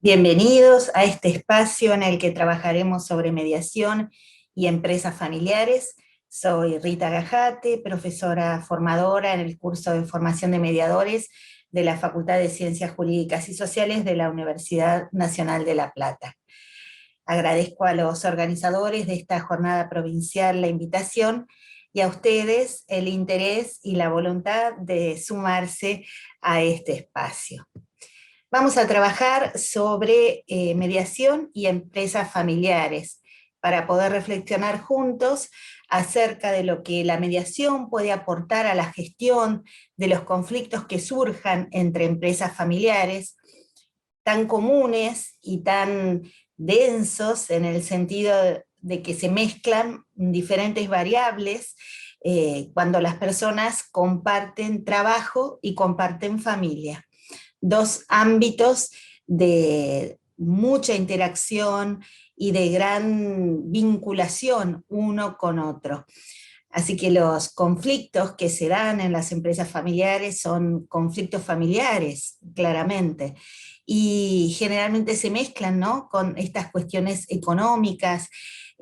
Bienvenidos a este espacio en el que trabajaremos sobre mediación y empresas familiares. Soy Rita Gajate, profesora formadora en el curso de formación de mediadores de la Facultad de Ciencias Jurídicas y Sociales de la Universidad Nacional de La Plata. Agradezco a los organizadores de esta jornada provincial la invitación y a ustedes el interés y la voluntad de sumarse a este espacio. Vamos a trabajar sobre mediación y empresas familiares para poder reflexionar juntos acerca de lo que la mediación puede aportar a la gestión de los conflictos que surjan entre empresas familiares, tan comunes y tan densos en el sentido de que se mezclan diferentes variables cuando las personas comparten trabajo y comparten familia. Dos ámbitos de mucha interacción y de gran vinculación uno con otro. Así que los conflictos que se dan en las empresas familiares son conflictos familiares, claramente, y generalmente se mezclan, ¿no?, con estas cuestiones económicas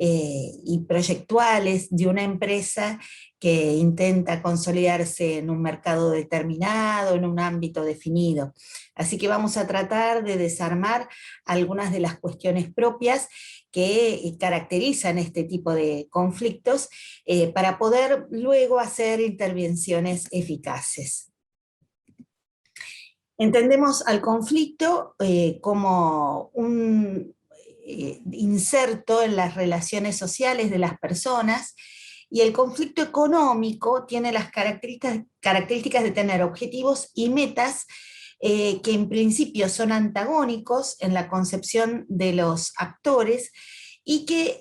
y proyectuales de una empresa que intenta consolidarse en un mercado determinado, en un ámbito definido. Así que vamos a tratar de desarmar algunas de las cuestiones propias que caracterizan este tipo de conflictos para poder luego hacer intervenciones eficaces. Entendemos al conflicto como un inserto en las relaciones sociales de las personas, y el conflicto económico tiene las características de tener objetivos y metas que en principio son antagónicos en la concepción de los actores, y que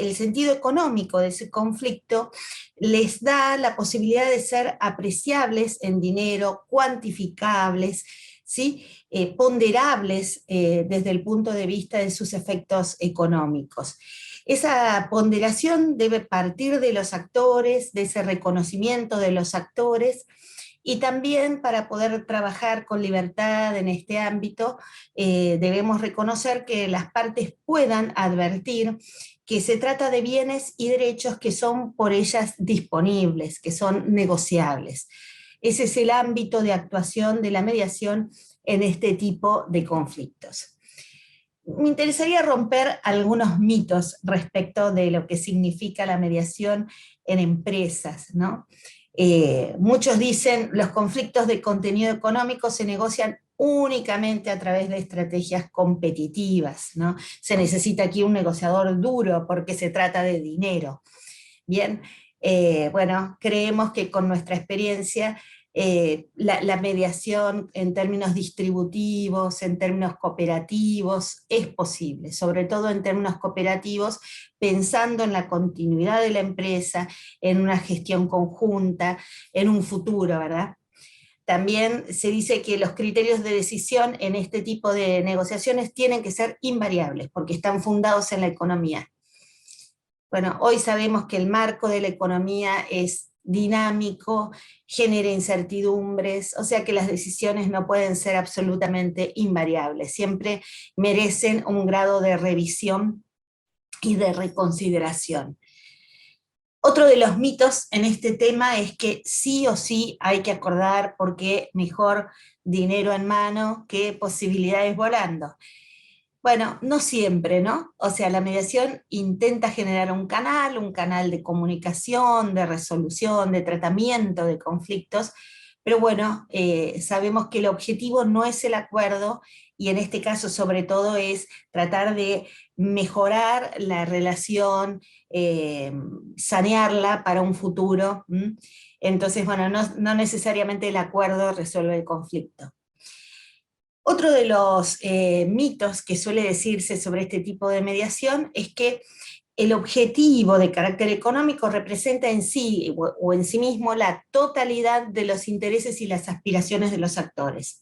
el sentido económico de ese conflicto les da la posibilidad de ser apreciables en dinero, cuantificables, ¿sí? Ponderables desde el punto de vista de sus efectos económicos. Esa ponderación debe partir de los actores, de ese reconocimiento de los actores, y también para poder trabajar con libertad en este ámbito, debemos reconocer que las partes puedan advertir que se trata de bienes y derechos que son por ellas disponibles, que son negociables. Ese es el ámbito de actuación de la mediación en este tipo de conflictos. Me interesaría romper algunos mitos respecto de lo que significa la mediación en empresas, ¿no? Muchos dicen los conflictos de contenido económico se negocian únicamente a través de estrategias competitivas, ¿no? Se necesita aquí un negociador duro porque se trata de dinero. Bien, bueno, creemos que con nuestra experiencia la mediación en términos distributivos, en términos cooperativos, es posible, sobre todo en términos cooperativos, pensando en la continuidad de la empresa, en una gestión conjunta, en un futuro, ¿verdad? También se dice que los criterios de decisión en este tipo de negociaciones tienen que ser invariables, porque están fundados en la economía. Bueno, hoy sabemos que el marco de la economía es dinámico, genera incertidumbres, o sea que las decisiones no pueden ser absolutamente invariables, siempre merecen un grado de revisión y de reconsideración. Otro de los mitos en este tema es que sí o sí hay que acordar porque mejor dinero en mano que posibilidades volando. Bueno, no siempre, ¿no? O sea, la mediación intenta generar un canal de comunicación, de resolución, de tratamiento de conflictos, pero bueno, sabemos que el objetivo no es el acuerdo, y en este caso sobre todo es tratar de mejorar la relación, sanearla para un futuro. Entonces, bueno, no necesariamente el acuerdo resuelve el conflicto. Otro de los mitos que suele decirse sobre este tipo de mediación es que el objetivo de carácter económico representa en sí o en sí mismo la totalidad de los intereses y las aspiraciones de los actores.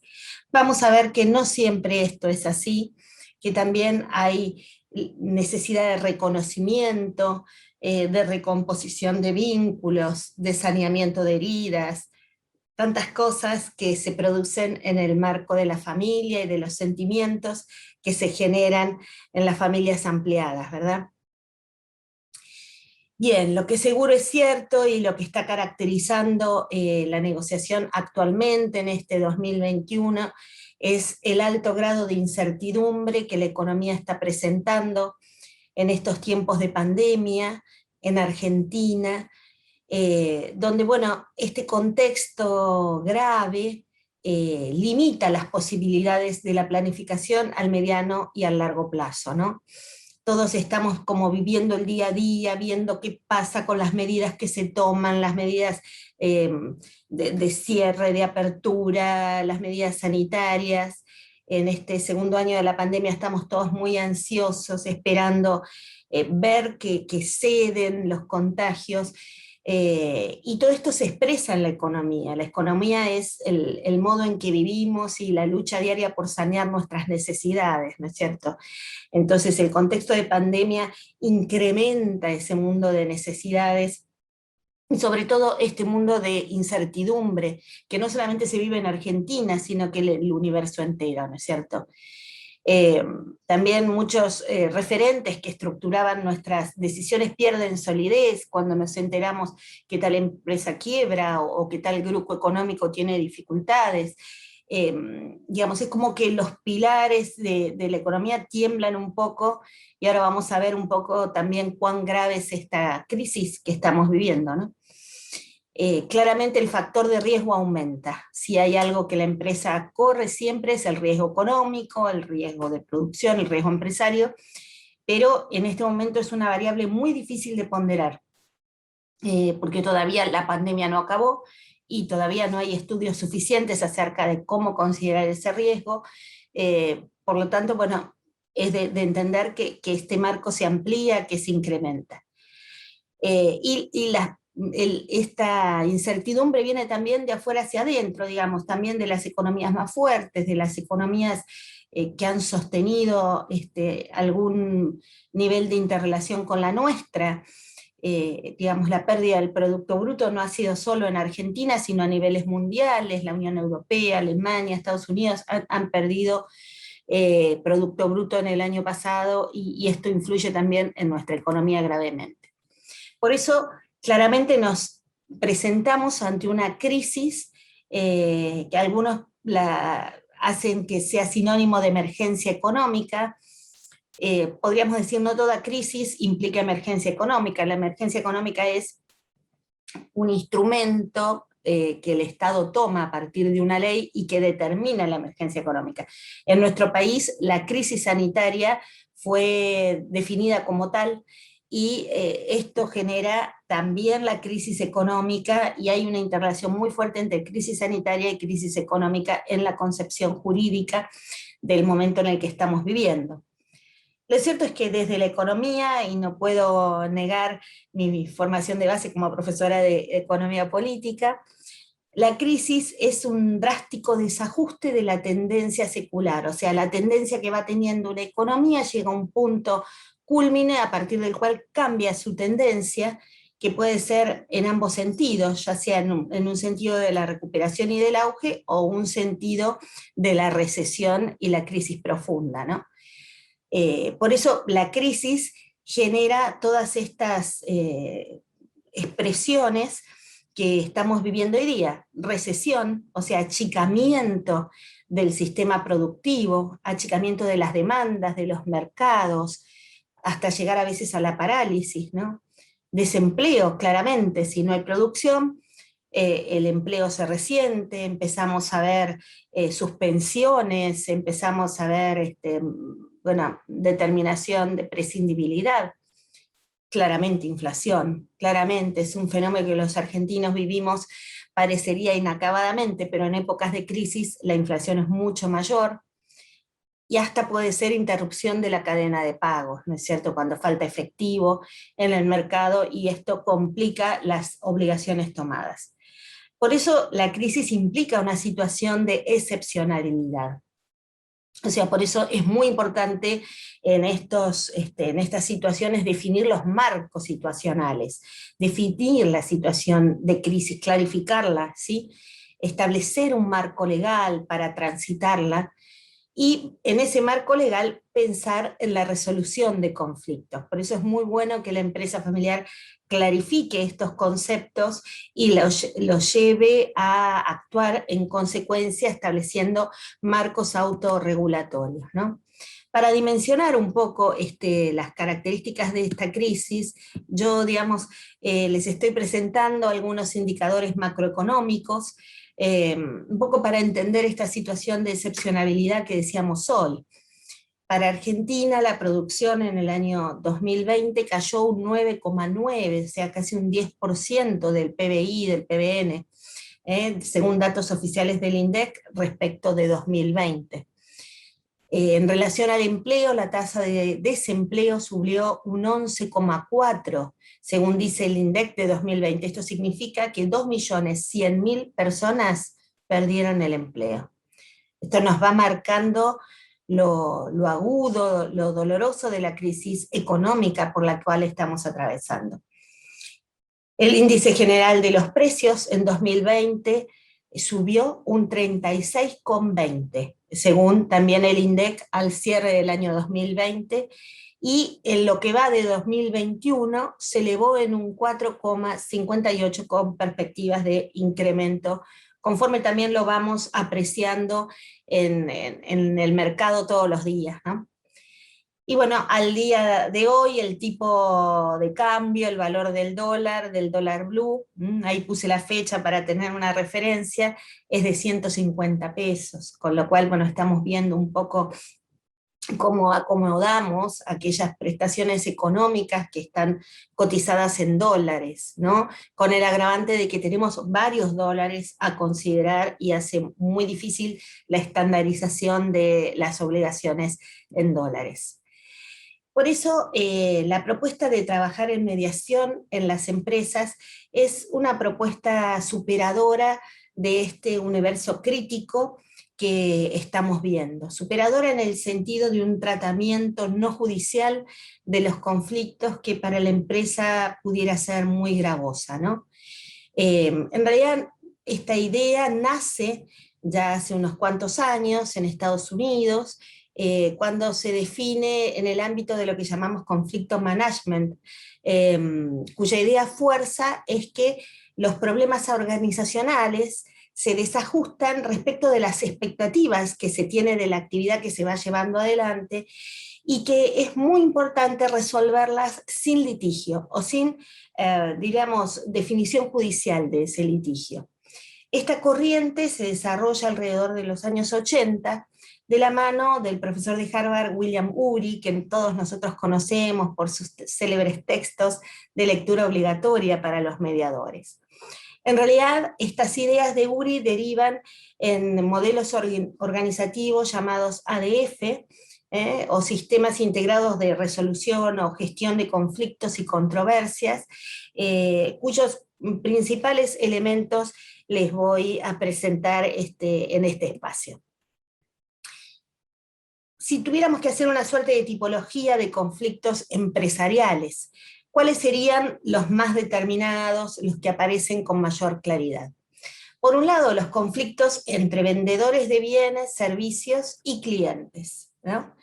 Vamos a ver que no siempre esto es así, que también hay necesidad de reconocimiento, de recomposición de vínculos, de saneamiento de heridas, tantas cosas que se producen en el marco de la familia y de los sentimientos que se generan en las familias ampliadas, ¿verdad? Bien, lo que seguro es cierto y lo que está caracterizando la negociación actualmente en este 2021 es el alto grado de incertidumbre que la economía está presentando en estos tiempos de pandemia en Argentina, donde, bueno, este contexto grave limita las posibilidades de la planificación al mediano y al largo plazo, ¿no? Todos estamos como viviendo el día a día, viendo qué pasa con las medidas que se toman, las medidas eh, de cierre, de apertura, las medidas sanitarias. En este segundo año de la pandemia estamos todos muy ansiosos, esperando ver que ceden los contagios. Y todo esto se expresa en la economía. La economía es el modo en que vivimos y la lucha diaria por sanear nuestras necesidades, ¿no es cierto? Entonces el contexto de pandemia incrementa ese mundo de necesidades y sobre todo este mundo de incertidumbre, que no solamente se vive en Argentina, sino que el universo entero, ¿no es cierto? Eh, También muchos referentes que estructuraban nuestras decisiones pierden solidez cuando nos enteramos que tal empresa quiebra o que tal grupo económico tiene dificultades. Eh, digamos, es como que los pilares de la economía tiemblan un poco y ahora vamos a ver un poco también cuán grave es esta crisis que estamos viviendo, ¿no? Claramente el factor de riesgo aumenta. Si hay algo que la empresa corre siempre es el riesgo económico, el riesgo de producción, el riesgo empresario, pero en este momento es una variable muy difícil de ponderar, porque todavía la pandemia no acabó y todavía no hay estudios suficientes acerca de cómo considerar ese riesgo. Por lo tanto, bueno, es de entender que este marco se amplía, que se incrementa. Esta incertidumbre viene también de afuera hacia adentro, digamos, también de las economías más fuertes, de las economías que han sostenido algún nivel de interrelación con la nuestra. Digamos, la pérdida del Producto Bruto no ha sido solo en Argentina, sino a niveles mundiales. La Unión Europea, Alemania, Estados Unidos han perdido Producto Bruto en el año pasado y esto influye también en nuestra economía gravemente. Por eso, claramente nos presentamos ante una crisis que algunos la hacen que sea sinónimo de emergencia económica. Podríamos decir, no toda crisis implica emergencia económica. La emergencia económica es un instrumento que el Estado toma a partir de una ley y que determina la emergencia económica. En nuestro país, la crisis sanitaria fue definida como tal y esto genera también la crisis económica y hay una interrelación muy fuerte entre crisis sanitaria y crisis económica en la concepción jurídica del momento en el que estamos viviendo. Lo cierto es que desde la economía, y no puedo negar mi formación de base como profesora de economía política, la crisis es un drástico desajuste de la tendencia secular, o sea, la tendencia que va teniendo una economía llega a un punto cúlmine a partir del cual cambia su tendencia, que puede ser en ambos sentidos, ya sea en un sentido de la recuperación y del auge, o un sentido de la recesión y la crisis profunda, ¿no? Por eso la crisis genera todas estas expresiones que estamos viviendo hoy día. Recesión, o sea, achicamiento del sistema productivo, achicamiento de las demandas, de los mercados, hasta llegar a veces a la parálisis, ¿no? Desempleo, claramente, si no hay producción, el empleo se resiente, empezamos a ver suspensiones, empezamos a ver bueno, determinación de prescindibilidad, claramente inflación, claramente es un fenómeno que los argentinos vivimos parecería inacabadamente, pero en épocas de crisis la inflación es mucho mayor y hasta puede ser interrupción de la cadena de pagos, ¿no es cierto? Cuando falta efectivo en el mercado y esto complica las obligaciones tomadas. Por eso la crisis implica una situación de excepcionalidad. O sea, por eso es muy importante en estas situaciones definir los marcos situacionales, definir la situación de crisis, clarificarla, ¿sí? establecer un marco legal para transitarla, y en ese marco legal pensar en la resolución de conflictos. Por eso es muy bueno que la empresa familiar clarifique estos conceptos y los lleve a actuar en consecuencia, estableciendo marcos autorregulatorios, ¿no? Para dimensionar un poco las características de esta crisis, yo, digamos, les estoy presentando algunos indicadores macroeconómicos, un poco para entender esta situación de excepcionalidad que decíamos hoy. Para Argentina, la producción en el año 2020 cayó un 9,9, o sea, casi un 10% del PBI, del PBN, según datos oficiales del INDEC respecto de 2020. En relación al empleo, la tasa de desempleo subió un 11,4, según dice el INDEC de 2020. Esto significa que 2.100.000 personas perdieron el empleo. Esto nos va marcando lo agudo, lo doloroso de la crisis económica por la cual estamos atravesando. El índice general de los precios en 2020 subió un 36,20, según también el INDEC al cierre del año 2020, y en lo que va de 2021 se elevó en un 4,58 con perspectivas de incremento, conforme también lo vamos apreciando en el mercado todos los días, ¿no? Y bueno, al día de hoy el tipo de cambio, el valor del dólar blue, ahí puse la fecha para tener una referencia, es de 150 pesos, con lo cual, bueno, estamos viendo un poco cómo acomodamos aquellas prestaciones económicas que están cotizadas en dólares, ¿no? Con el agravante de que tenemos varios dólares a considerar y hace muy difícil la estandarización de las obligaciones en dólares. Por eso, la propuesta de trabajar en mediación en las empresas es una propuesta superadora de este universo crítico que estamos viendo. Superadora en el sentido de un tratamiento no judicial de los conflictos que para la empresa pudiera ser muy gravosa, ¿no? En realidad, esta idea nace ya hace unos cuantos años en Estados Unidos, cuando se define en el ámbito de lo que llamamos conflicto management, cuya idea fuerza es que los problemas organizacionales se desajustan respecto de las expectativas que se tiene de la actividad que se va llevando adelante, y que es muy importante resolverlas sin litigio o sin, diríamos, definición judicial de ese litigio. Esta corriente se desarrolla alrededor de los años 80, de la mano del profesor de Harvard, William Ury, que todos nosotros conocemos por sus célebres textos de lectura obligatoria para los mediadores. En realidad, estas ideas de Ury derivan en modelos organizativos llamados ADF, o sistemas integrados de resolución o gestión de conflictos y controversias, cuyos principales elementos les voy a presentar en este espacio. Si tuviéramos que hacer una suerte de tipología de conflictos empresariales, ¿cuáles serían los más determinados, los que aparecen con mayor claridad? Por un lado, los conflictos entre vendedores de bienes, servicios y clientes, ¿no?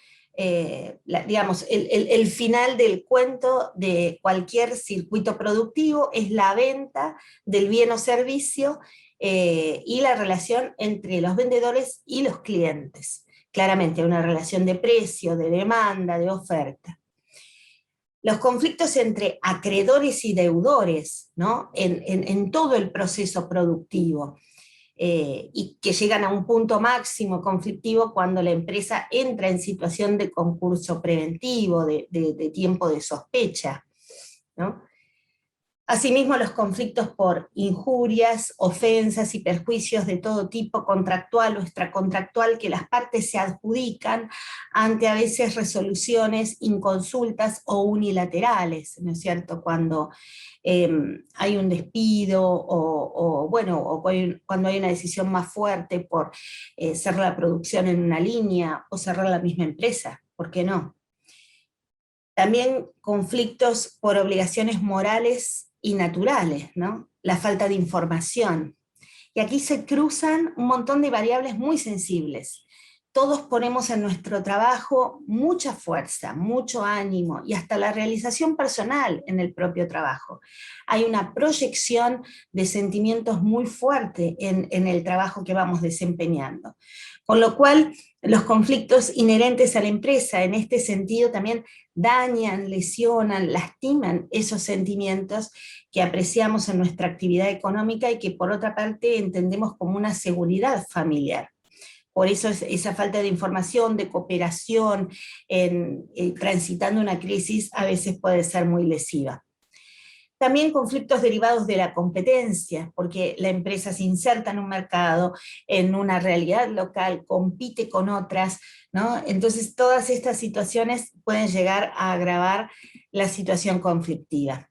Digamos, el final del cuento de cualquier circuito productivo es la venta del bien o servicio, y la relación entre los vendedores y los clientes. Claramente, una relación de precio, de demanda, de oferta. Los conflictos entre acreedores y deudores, ¿no? en todo el proceso productivo, y que llegan a un punto máximo conflictivo cuando la empresa entra en situación de concurso preventivo, de tiempo de sospecha, ¿no? Asimismo, los conflictos por injurias, ofensas y perjuicios de todo tipo, contractual o extracontractual, que las partes se adjudican ante a veces resoluciones inconsultas o unilaterales, ¿no es cierto? Cuando hay un despido o cuando hay una decisión más fuerte por cerrar la producción en una línea o cerrar la misma empresa, ¿por qué no? También conflictos por obligaciones morales y naturales, ¿no? La falta de información, Y aquí se cruzan un montón de variables muy sensibles. Todos ponemos en nuestro trabajo mucha fuerza, mucho ánimo y hasta la realización personal en el propio trabajo. Hay una proyección de sentimientos muy fuerte en el trabajo que vamos desempeñando. Con lo cual, los conflictos inherentes a la empresa en este sentido también dañan, lesionan, lastiman esos sentimientos que apreciamos en nuestra actividad económica y que por otra parte entendemos como una seguridad familiar. Por eso esa falta de información, de cooperación, transitando una crisis, a veces puede ser muy lesiva. También conflictos derivados de la competencia, porque la empresa se inserta en un mercado, en una realidad local, compite con otras, ¿no? Entonces todas estas situaciones pueden llegar a agravar la situación conflictiva.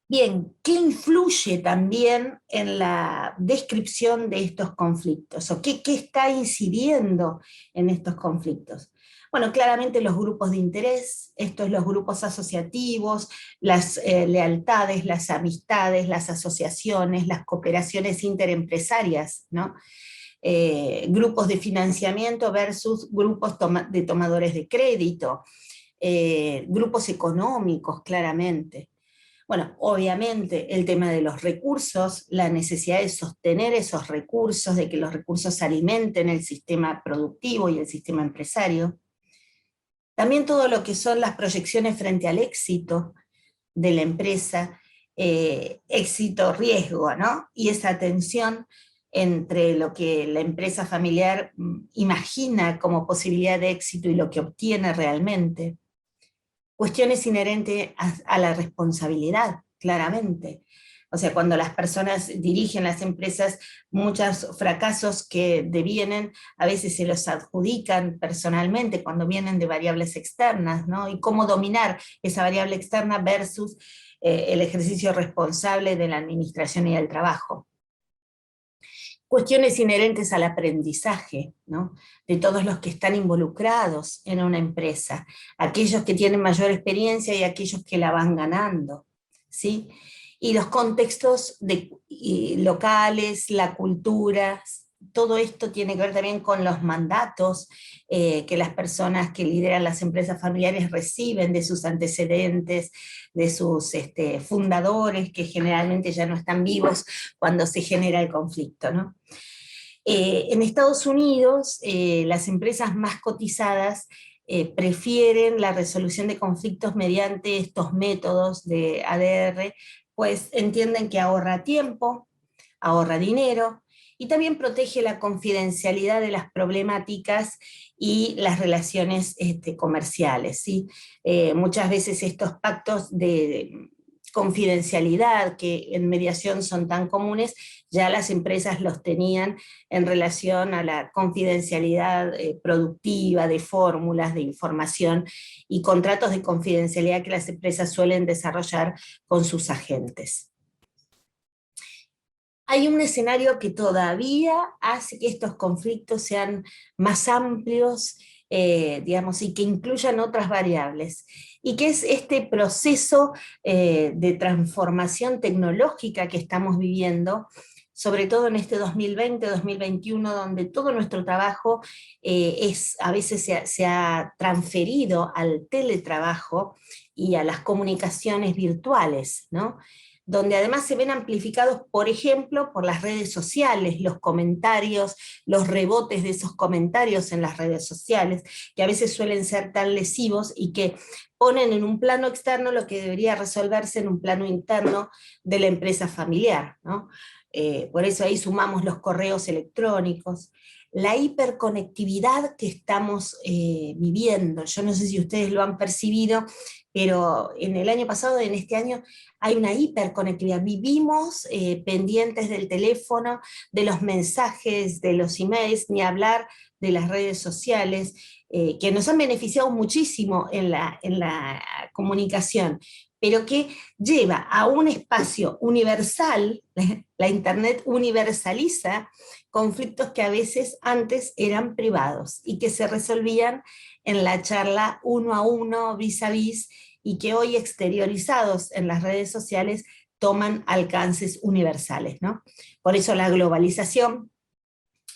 Bien, ¿qué influye también en la descripción de estos conflictos? ¿O qué está incidiendo en estos conflictos? Bueno, claramente los grupos de interés, estos los grupos asociativos, las lealtades, las amistades, las asociaciones, las cooperaciones interempresarias, ¿no? Grupos de financiamiento versus grupos de tomadores de crédito, grupos económicos, claramente. Bueno, obviamente el tema de los recursos, la necesidad de sostener esos recursos, de que los recursos alimenten el sistema productivo y el sistema empresario. También todo lo que son las proyecciones frente al éxito de la empresa, éxito-riesgo, ¿no? Y esa tensión entre lo que la empresa familiar imagina como posibilidad de éxito y lo que obtiene realmente. Cuestiones inherentes a la responsabilidad, claramente. O sea, cuando las personas dirigen las empresas, muchos fracasos que devienen, a veces se los adjudican personalmente cuando vienen de variables externas, ¿no? Y cómo dominar esa variable externa versus el ejercicio responsable de la administración y del trabajo. Cuestiones inherentes al aprendizaje, ¿no? De todos los que están involucrados en una empresa, aquellos que tienen mayor experiencia y aquellos que la van ganando, ¿sí? Y los contextos locales, la cultura, todo esto tiene que ver también con los mandatos que las personas que lideran las empresas familiares reciben de sus antecedentes, de sus fundadores, que generalmente ya no están vivos cuando se genera el conflicto, ¿no? En Estados Unidos, las empresas más cotizadas prefieren la resolución de conflictos mediante estos métodos de ADR, pues entienden que ahorra tiempo, ahorra dinero, y también protege la confidencialidad de las problemáticas y las relaciones comerciales, ¿sí? Muchas veces estos pactos de confidencialidad que en mediación son tan comunes, ya las empresas los tenían en relación a la confidencialidad productiva, de fórmulas, de información y contratos de confidencialidad que las empresas suelen desarrollar con sus agentes. Hay un escenario que todavía hace que estos conflictos sean más amplios, digamos, y que incluyan otras variables, y que es este proceso de transformación tecnológica que estamos viviendo, sobre todo en este 2020-2021, donde todo nuestro trabajo a veces se ha transferido al teletrabajo y a las comunicaciones virtuales, ¿no? Donde además se ven amplificados, por ejemplo, por las redes sociales, los comentarios, los rebotes de esos comentarios en las redes sociales, que a veces suelen ser tan lesivos y que ponen en un plano externo lo que debería resolverse en un plano interno de la empresa familiar, ¿no? Por eso ahí sumamos los correos electrónicos, la hiperconectividad que estamos viviendo. Yo no sé si ustedes lo han percibido, pero en el año pasado, en este año, hay una hiperconectividad. Vivimos pendientes del teléfono, de los mensajes, de los emails, ni hablar de las redes sociales, que nos han beneficiado muchísimo en la comunicación, pero que lleva a un espacio universal, la Internet universaliza conflictos que a veces antes eran privados y que se resolvían en la charla uno a uno, vis a vis, y que hoy exteriorizados en las redes sociales toman alcances universales, ¿no? Por eso la globalización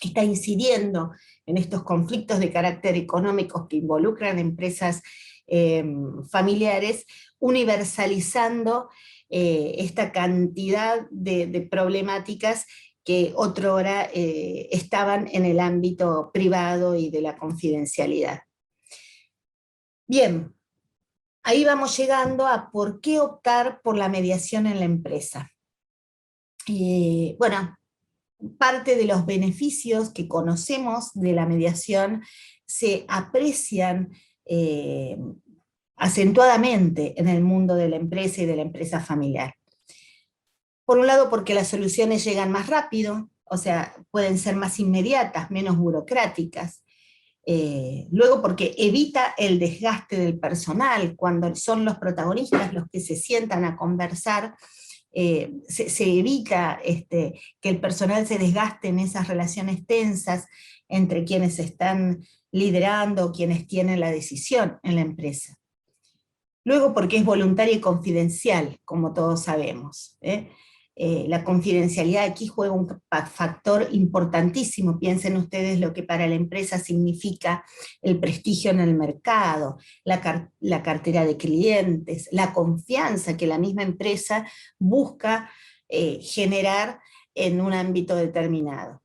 está incidiendo en estos conflictos de carácter económico que involucran empresas familiares, universalizando esta cantidad de problemáticas que otrora estaban en el ámbito privado y de la confidencialidad. Bien, ahí vamos llegando a por qué optar por la mediación en la empresa. Bueno, parte de los beneficios que conocemos de la mediación se aprecian acentuadamente en el mundo de la empresa y de la empresa familiar. Por un lado, porque las soluciones llegan más rápido, o sea, pueden ser más inmediatas, menos burocráticas. Luego, porque evita el desgaste del personal, cuando son los protagonistas los que se sientan a conversar, se evita que el personal se desgaste en esas relaciones tensas entre quienes están liderando o quienes tienen la decisión en la empresa. Luego, porque es voluntaria y confidencial, como todos sabemos. La confidencialidad aquí juega un factor importantísimo. Piensen ustedes lo que para la empresa significa el prestigio en el mercado, la cartera de clientes, la confianza que la misma empresa busca generar en un ámbito determinado.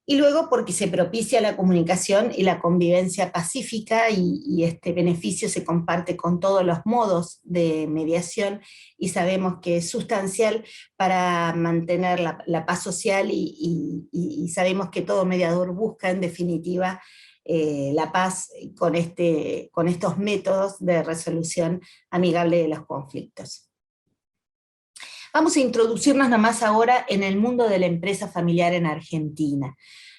Y luego porque se propicia la comunicación y la convivencia pacífica, y este beneficio se comparte con todos los modos de mediación, y sabemos que es sustancial para mantener la paz social, y sabemos que todo mediador busca en definitiva la paz con estos métodos de resolución amigable de los conflictos. Vamos a introducirnos nomás ahora en el mundo de la empresa familiar en Argentina.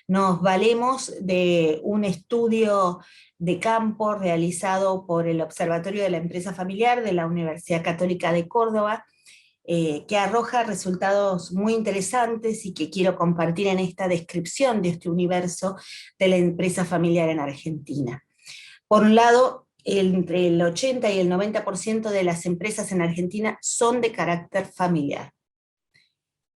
Nos valemos de un estudio de campo realizado por el Observatorio de la Empresa Familiar de la Universidad Católica de Córdoba, que arroja resultados muy interesantes y que quiero compartir en esta descripción de este universo de la empresa familiar en Argentina. Por un lado, entre el 80 y el 90% de las empresas en Argentina son de carácter familiar.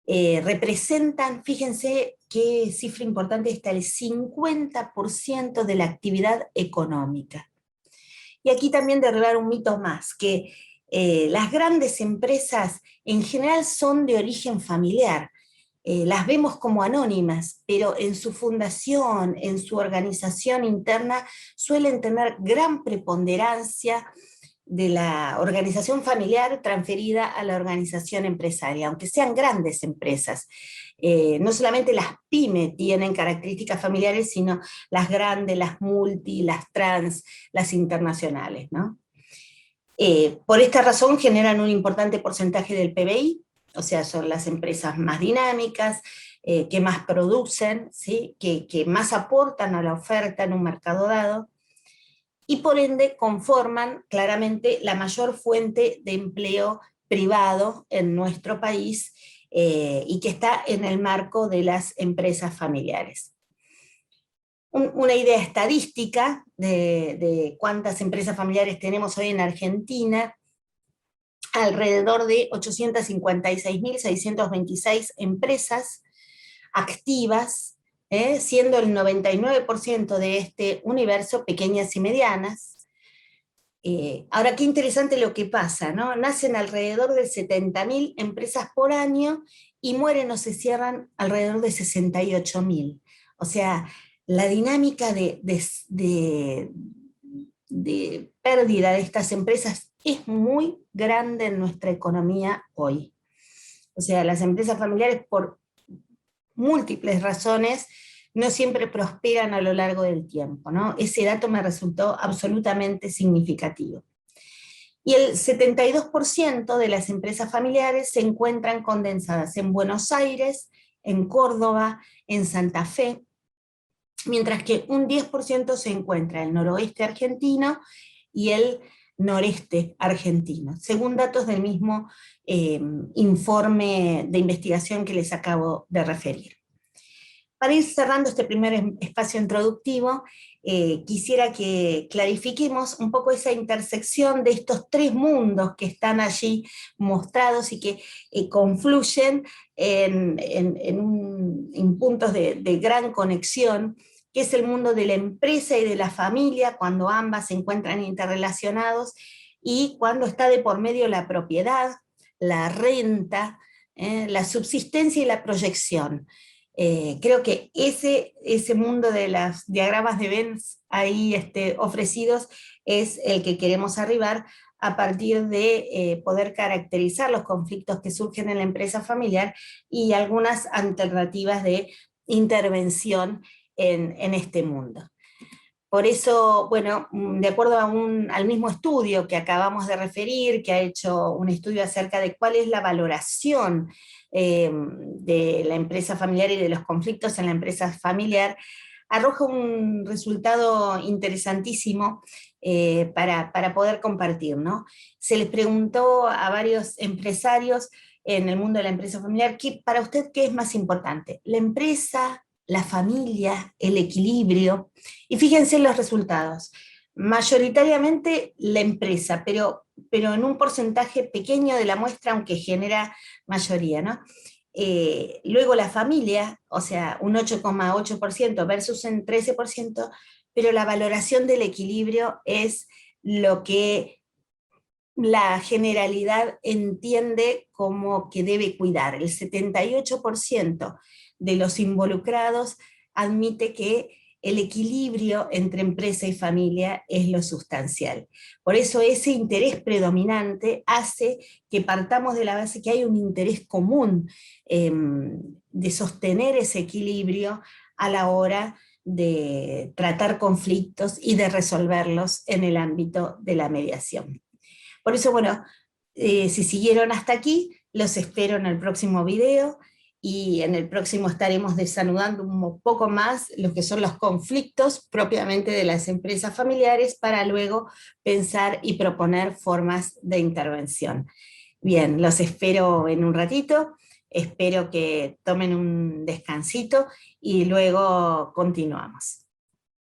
Representan, fíjense qué cifra importante está, el 50% de la actividad económica. Y aquí también derribar un mito más, que las grandes empresas en general son de origen familiar. Las vemos como anónimas, pero en su fundación, en su organización interna, suelen tener gran preponderancia de la organización familiar transferida a la organización empresaria, aunque sean grandes empresas. No solamente las pyme tienen características familiares, sino las grandes, las multi, las trans, las internacionales, ¿no? Por esta razón generan un importante porcentaje del PBI, o sea, son las empresas más dinámicas, que más producen, ¿sí? que más aportan a la oferta en un mercado dado, y por ende conforman claramente la mayor fuente de empleo privado en nuestro país, y que está en el marco de las empresas familiares. Una idea estadística de cuántas empresas familiares tenemos hoy en Argentina: alrededor de 856.626 empresas activas, siendo el 99% de este universo pequeñas y medianas. Ahora, qué interesante lo que pasa, ¿no? Nacen alrededor de 70.000 empresas por año y mueren o se cierran alrededor de 68.000. O sea, la dinámica de pérdida de estas empresas es muy grande en nuestra economía hoy. O sea, las empresas familiares, por múltiples razones, no siempre prosperan a lo largo del tiempo, ¿no? Ese dato me resultó absolutamente significativo. Y el 72% de las empresas familiares se encuentran condensadas en Buenos Aires, en Córdoba, en Santa Fe, mientras que un 10% se encuentra en el noroeste argentino y el noreste argentino, según datos del mismo informe de investigación que les acabo de referir. Para ir cerrando este primer espacio introductivo, quisiera que clarifiquemos un poco esa intersección de estos tres mundos que están allí mostrados y que confluyen en puntos de gran conexión, que es el mundo de la empresa y de la familia, cuando ambas se encuentran interrelacionados, y cuando está de por medio la propiedad, la renta, la subsistencia y la proyección. Creo que ese mundo de los diagramas de Venn ahí ofrecidos es el que queremos arribar a partir de poder caracterizar los conflictos que surgen en la empresa familiar y algunas alternativas de intervención en este mundo. Por eso, bueno, de acuerdo al mismo estudio que acabamos de referir, que ha hecho un estudio acerca de cuál es la valoración de la empresa familiar y de los conflictos en la empresa familiar, arroja un resultado interesantísimo para poder compartir, ¿no? Se les preguntó a varios empresarios en el mundo de la empresa familiar, para usted, ¿qué es más importante? ¿La empresa, la familia, el equilibrio? Y fíjense los resultados. Mayoritariamente la empresa, pero en un porcentaje pequeño de la muestra, aunque genera mayoría, ¿no? Luego la familia, o sea, un 8,8% versus un 13%, pero la valoración del equilibrio es lo que la generalidad entiende como que debe cuidar. El 78% de los involucrados admite que el equilibrio entre empresa y familia es lo sustancial. Por eso ese interés predominante hace que partamos de la base que hay un interés común de sostener ese equilibrio a la hora de tratar conflictos y de resolverlos en el ámbito de la mediación. Por eso, bueno, si siguieron hasta aquí, los espero en el próximo video, y en el próximo estaremos desanudando un poco más lo que son los conflictos propiamente de las empresas familiares, para luego pensar y proponer formas de intervención. Bien, los espero en un ratito, espero que tomen un descansito y luego continuamos.